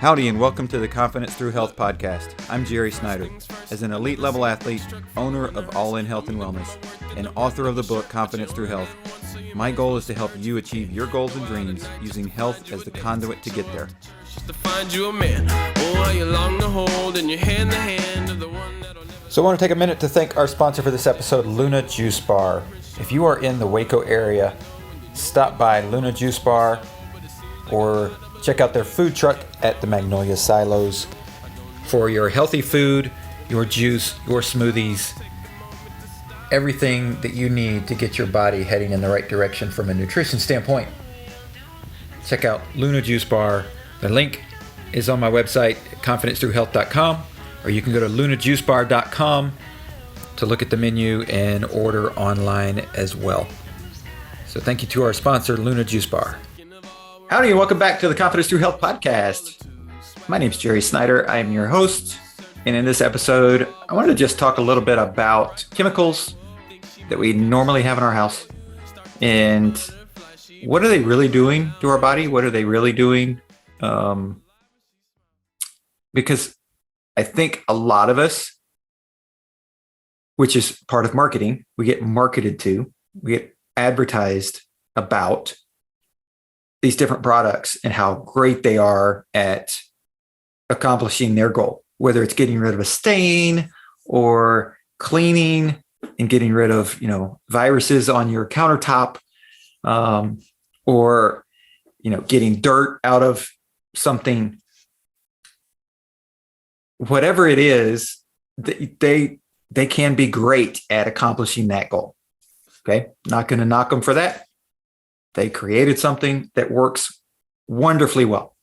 Howdy and welcome to the Confidence Through Health podcast. I'm Jerry Snyder. As an elite level athlete, owner of All In Health and Wellness, and author of the book Confidence Through Health, my goal is to help you achieve your goals and dreams using health as the conduit to get there. So I want to take a minute to thank our sponsor for this episode, Luna Juice Bar. If you are in the Waco area, stop by Luna Juice Bar or check out their food truck at the Magnolia Silos for your healthy food, your juice, your smoothies, everything that you need to get your body heading in the right direction from a nutrition standpoint. Check out Luna Juice Bar. The link is on my website, confidencethroughhealth.com, or you can go to lunajuicebar.com to look at the menu and order online as well. So thank you to our sponsor, Luna Juice Bar. Howdy and welcome back to the Confidence Through Health podcast. My name is Jerry Snyder. I am your host. And in this episode, I wanted to just talk a little bit about chemicals that we normally have in our house. And what are they really doing to our body? What are they really doing? Because I think a lot of us, which is part of marketing, we get marketed to, we get advertised about these different products and how great they are at accomplishing their goal, whether it's getting rid of a stain or cleaning and getting rid of, viruses on your countertop, or, getting dirt out of something. Whatever it is, they can be great at accomplishing that goal. Okay. Not going to knock them for that. They created something that works wonderfully well.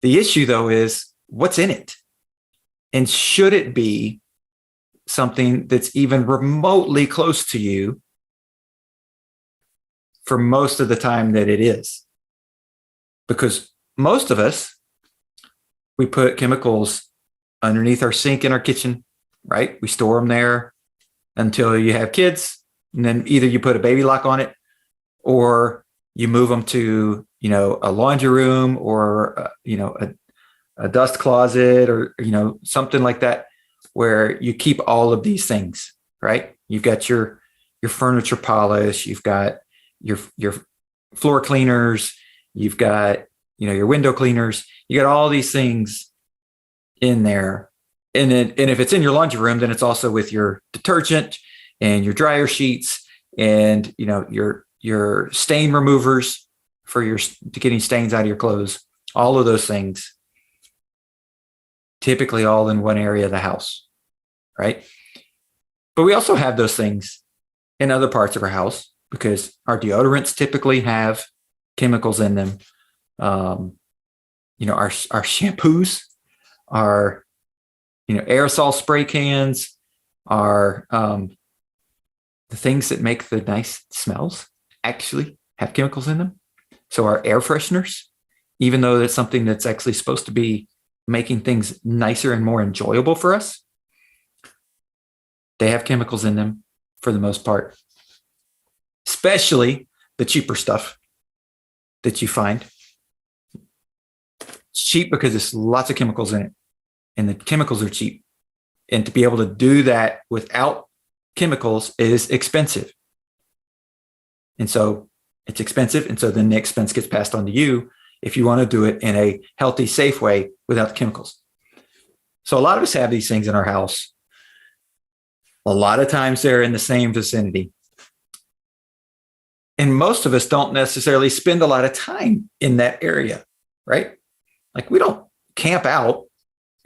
The issue, though, is what's in it? And should it be something that's even remotely close to you for most of the time that it is? Because most of us, we put chemicals underneath our sink in our kitchen, right? We store them there until you have kids, and then either you put a baby lock on it, or you move them to, a laundry room or, a dust closet or, something like that, where you keep all of these things, right? You've got your furniture polish, you've got your floor cleaners, you've got, your window cleaners, you got all these things in there. And if it's in your laundry room, then it's also with your detergent and your dryer sheets and, your stain removers for getting stains out of your clothes, all of those things, typically all in one area of the house, right? But we also have those things in other parts of our house because our deodorants typically have chemicals in them. Our shampoos, our, aerosol spray cans, are the things that make the nice smells actually have chemicals in them. So our air fresheners, even though that's something that's actually supposed to be making things nicer and more enjoyable for us, they have chemicals in them for the most part, especially the cheaper stuff that you find. It's cheap because there's lots of chemicals in it, and the chemicals are cheap. And to be able to do that without chemicals is expensive. And so it's expensive. And so then the expense gets passed on to you if you want to do it in a healthy, safe way without the chemicals. So a lot of us have these things in our house. A lot of times they're in the same vicinity. And most of us don't necessarily spend a lot of time in that area, right? Like we don't camp out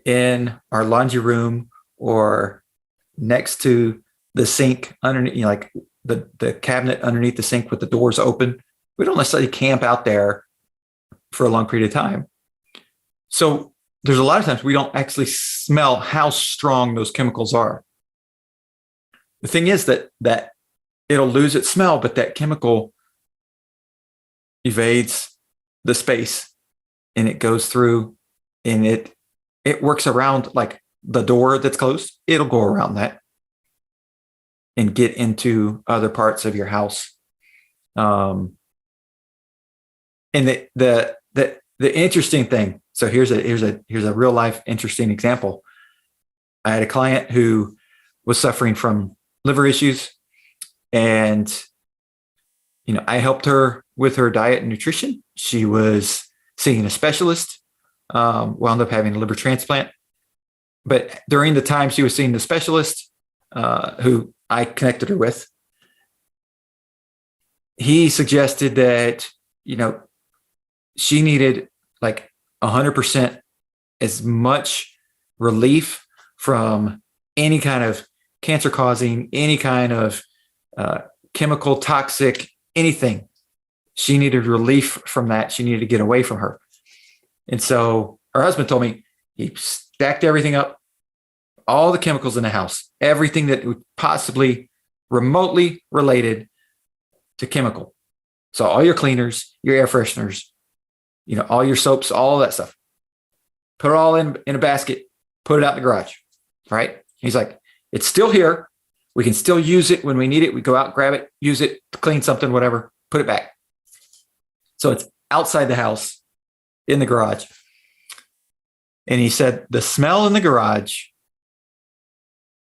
in our laundry room or next to the sink underneath, like the cabinet underneath the sink with the doors open. We don't necessarily camp out there for a long period of time. So there's a lot of times we don't actually smell how strong those chemicals are. The thing is that it'll lose its smell, but that chemical evades the space and it goes through and it works around like the door that's closed. It'll go around that and get into other parts of your house. And the interesting thing, So here's a real life interesting example. I had a client who was suffering from liver issues, and I helped her with her diet and nutrition. She was seeing a specialist, wound up having a liver transplant. But during the time she was seeing the specialist, who I connected her with, he suggested that, she needed like 100% as much relief from any kind of cancer causing, any kind of chemical, toxic, anything. She needed relief from that. She needed to get away from her. And so her husband told me he stacked everything up, all the chemicals in the house, everything that would possibly remotely related to chemical. So all your cleaners, your air fresheners, all your soaps, all that stuff. Put it all in a basket, put it out in the garage, right? He's like, it's still here. We can still use it when we need it. We go out, grab it, use it, clean something, whatever, put it back. So it's outside the house, in the garage. And he said the smell in the garage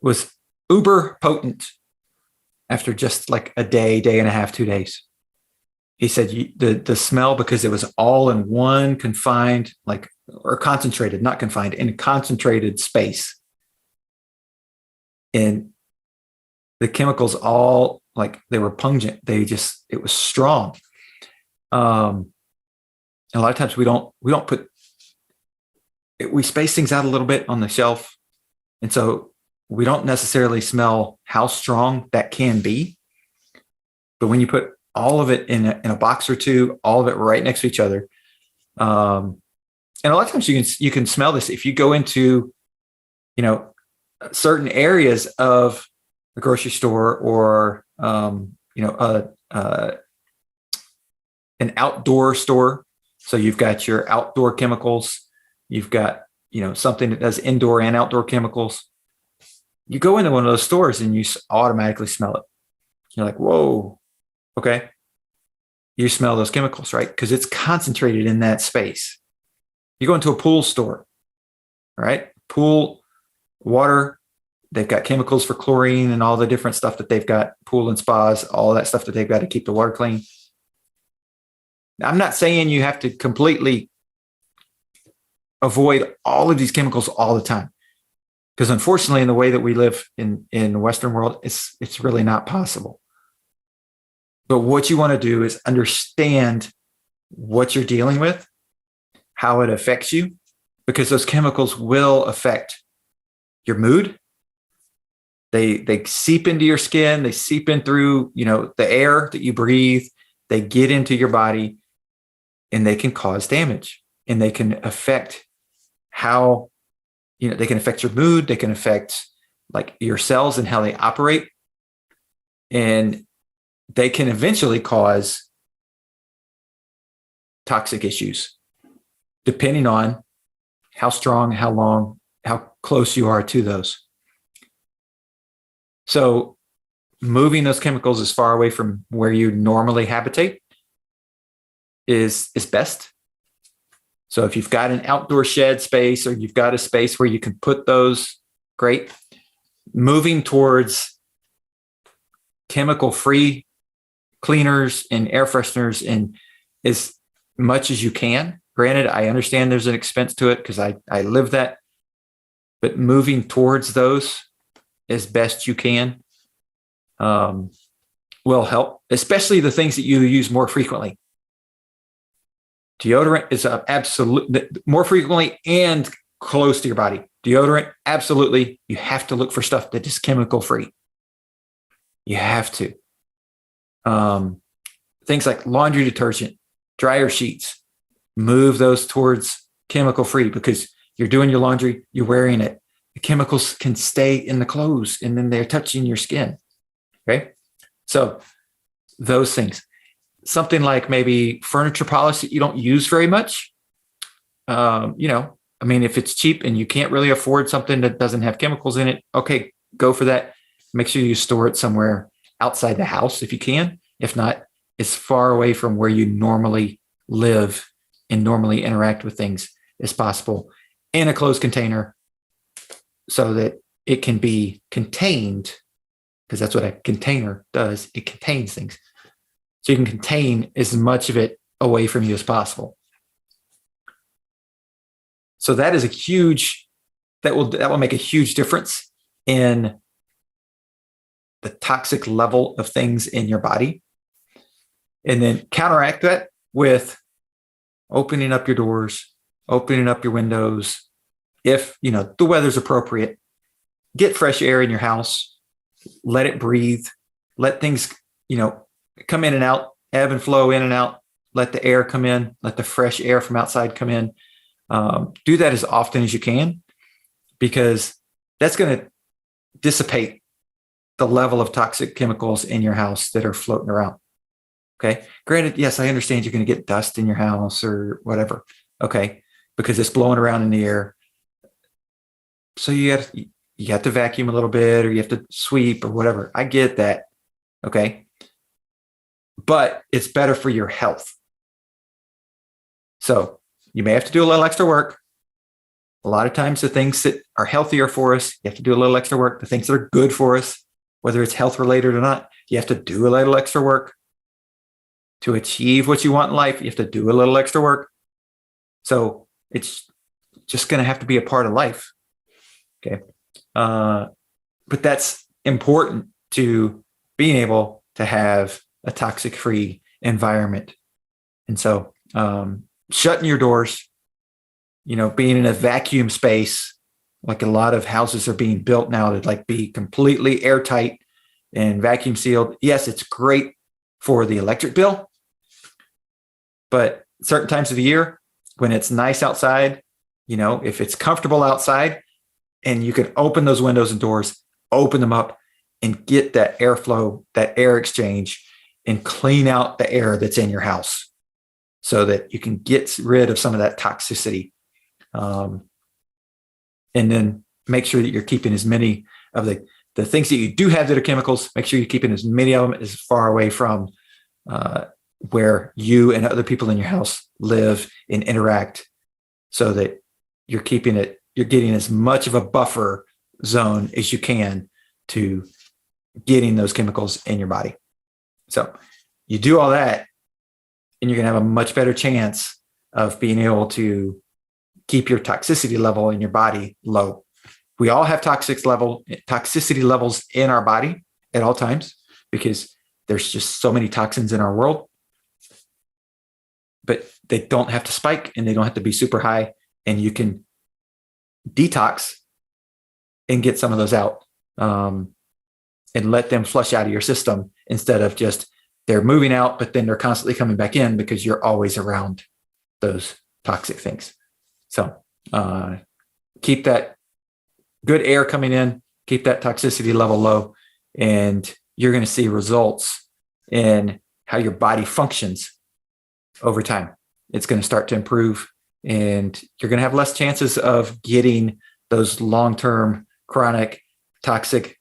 was uber potent after just like a day, day and a half, 2 days. He said the smell, because it was all in one confined, or concentrated, not confined, in a concentrated space. And the chemicals all, they were pungent. It was strong. And a lot of times we space things out a little bit on the shelf. And so we don't necessarily smell how strong that can be. But when you put all of it in a box or two, all of it right next to each other. And a lot of times you can smell this if you go into, certain areas of the grocery store, or, an outdoor store. So you've got your outdoor chemicals. You've got, something that does indoor and outdoor chemicals. You go into one of those stores and you automatically smell it. You're like, whoa, okay. You smell those chemicals, right? Because it's concentrated in that space. You go into a pool store, right? Pool, water, they've got chemicals for chlorine and all the different stuff that they've got, pool and spas, all that stuff that they've got to keep the water clean. I'm not saying you have to completely avoid all of these chemicals all the time, because unfortunately, in the way that we live in the Western world, it's really not possible. But what you want to do is understand what you're dealing with, how it affects you, because those chemicals will affect your mood. They seep into your skin. They seep in through, the air that you breathe. They get into your body, and they can cause damage, and they can affect how, they can affect your mood. They can affect your cells and how they operate. And they can eventually cause toxic issues, depending on how strong, how long, how close you are to those. So moving those chemicals as far away from where you normally habitate is best. So if you've got an outdoor shed space, or you've got a space where you can put those, great. Moving towards chemical-free cleaners and air fresheners, and as much as you can. Granted, I understand there's an expense to it, because I live that. But moving towards those as best you can will help, especially the things that you use more frequently. Deodorant is absolute, more frequently and close to your body. Deodorant, absolutely. You have to look for stuff that is chemical free. You have to. Things like laundry detergent, dryer sheets, move those towards chemical free, because you're doing your laundry, you're wearing it. The chemicals can stay in the clothes, and then they're touching your skin. Okay. So those things. Something like maybe furniture polish that you don't use very much. If it's cheap and you can't really afford something that doesn't have chemicals in it, okay, go for that. Make sure you store it somewhere outside the house if you can. If not, as far away from where you normally live and normally interact with things as possible in a closed container so that it can be contained, because that's what a container does. It contains things. So you can contain as much of it away from you as possible. So that is that will make a huge difference in the toxic level of things in your body. And then counteract that with opening up your doors, opening up your windows. If, the weather's appropriate, get fresh air in your house, let it breathe, let things, come in and out, ebb and flow in and out, let the air come in, let the fresh air from outside come in. Do that as often as you can, because that's going to dissipate the level of toxic chemicals in your house that are floating around. Okay. Granted, yes, I understand you're going to get dust in your house or whatever. Okay. Because it's blowing around in the air. So you have to vacuum a little bit, or you have to sweep or whatever. I get that. Okay. But it's better for your health. So you may have to do a little extra work. A lot of times the things that are healthier for us, you have to do a little extra work. The things that are good for us, whether it's health related or not, you have to do a little extra work. To achieve what you want in life, you have to do a little extra work. So it's just going to have to be a part of life. Okay. But that's important to being able to have a toxic free environment. And so, shutting your doors, being in a vacuum space, like a lot of houses are being built now to be completely airtight and vacuum sealed. Yes, it's great for the electric bill, but certain times of the year when it's nice outside, if it's comfortable outside and you can open those windows and doors, open them up and get that airflow, that air exchange, and clean out the air that's in your house so that you can get rid of some of that toxicity. And then make sure that you're keeping as many of the things that you do have that are chemicals, make sure you're keeping as many of them as far away from where you and other people in your house live and interact, so that you're getting as much of a buffer zone as you can to getting those chemicals in your body. So you do all that, and you're going to have a much better chance of being able to keep your toxicity level in your body low. We all have toxicity levels in our body at all times, because there's just so many toxins in our world. But they don't have to spike, and they don't have to be super high, and you can detox and get some of those out, and let them flush out of your system, instead of just they're moving out, but then they're constantly coming back in because you're always around those toxic things. So keep that good air coming in, keep that toxicity level low, and you're going to see results in how your body functions over time. It's going to start to improve, and you're going to have less chances of getting those long-term chronic toxic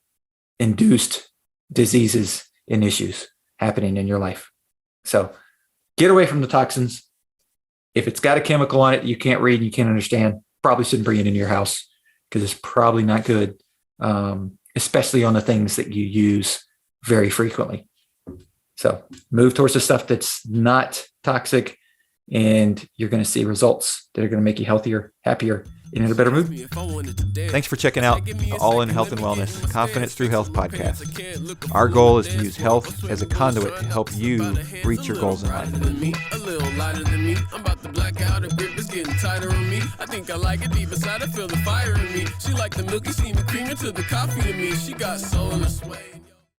induced diseases and issues happening in your life. So get away from the toxins. If it's got a chemical on it you can't read and you can't understand, probably shouldn't bring it into your house, because it's probably not good, especially on the things that you use very frequently. So move towards the stuff that's not toxic, and you're going to see results that are going to make you healthier, happier, and in a better mood. Thanks for checking out the All in Health and Wellness Confidence Through Health podcast. Our goal is to use health as a conduit to help you reach your goals in life. A little lighter than me. I'm about to black out, her grip is getting tighter on me. I think I like it deep inside, I feel the fire in me. She like the milky, steamy cream into the coffee to me. She got soul in her sway.